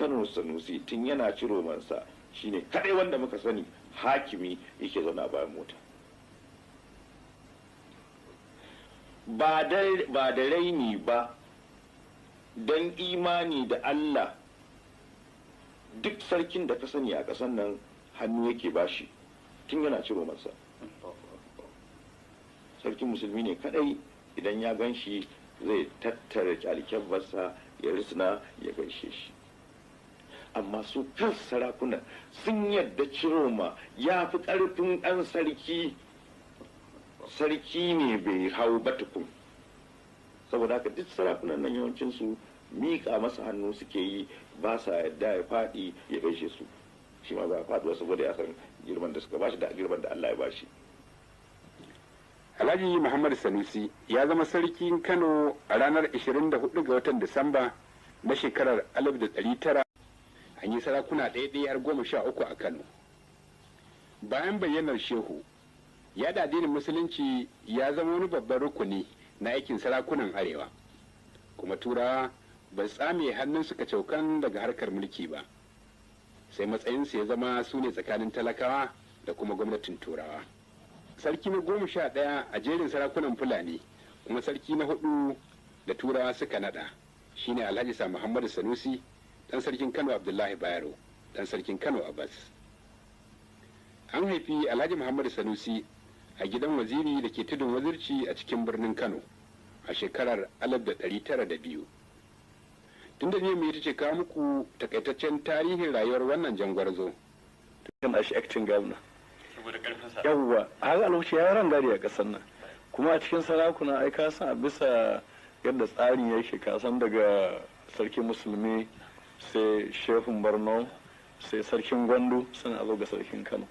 Kano Sanusi tun yana ciromansa shine kadai wanda muka sani hakimi yake zauna bayan mota. Ba da raini ba, don imani da Allah, duk sarkin da ka sani a ƙasar nan hannu yake bashi tun yana ciromansa. Sarkin musulmi ne kadai idan ya gan shi zai tattara alkyabbarsa ya risna ya gaishe shi. Amma su kan sarakuna sun yadda Ciroma ya fi ƙarfin ɗan sarki, sarki ne bai hau ba tukun. Saboda haka duk sarakunan nan yawancinsu miƙa masa hannu suke yi, ba sa yadda ya faɗi ya gaishe su. Shi ma ba ya faɗuwa saboda ya san girman da suka bashi da girman da Allah ya bashi. Alhaji Muhammadu Sanusi ya zama sarkin Kano a ranar 24 ga watan Disamba na shekarar 1900. An yi sarakuna ɗaya har 13 a Kano. Bayan bayyanar Shehu, yada addinin Musulunci ya zama wani babban rukuni na aikin sarakunan Arewa, kuma Turawa ba tsame hannun suka caukan daga harkar mulki ba, sai matsayinsu ya zama su ne tsakanin talakawa da kuma gwamnatin Turawa. Sarki na 11 a jerin sarakunan Fulani, kuma sarki na 4 da Turawa suka nada, shine Alhaji Sa Muhammadu Sanusi, dan sarkin Kano Abdullahi Bayero, dan sarkin Kano Abbas. An haifi Alhaji Muhammadu Sanusi a gidan waziri da ke tudun wazirci a cikin birnin Kano a shekarar 1902. Tunda ne mai ce kawo muku takaitaccen tarihin rayuwar wannan jangwarzo. Kan shi acting governor. Yawwa, har a lokaci ya ran gari a ƙasar nan. Kuma a cikin sarakuna ai ka san a bisa yadda tsarin yake, ka san daga sarkin musulmi sai shehun Borno sai sarkin Gwandu sun a zo ga sarkin Kano.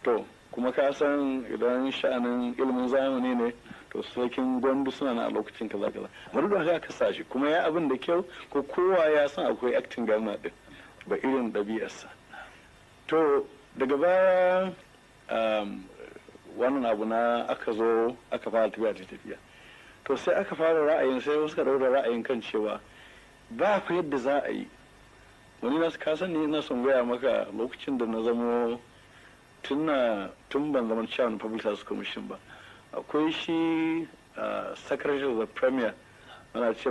To kuma ka san idan sha'anin ilimin zamani ne to sarkin Gwandu suna na a lokacin kaza kaza. Bari da haka sa shi kuma ya abin da kyau, ko kowa ya san akwai acting governor din ba irin ɗabi'arsa. To daga baya wannan abu na aka zo aka fara tafiya to sai aka fara ra'ayin, sai wasu ka daura ra'ayin kan cewa ba fa yadda za a yi. Wani na ka sani na son gaya maka lokacin da na zamo tun ban zama chairman public service commission ba, akwai shi secretary of the premier ana ce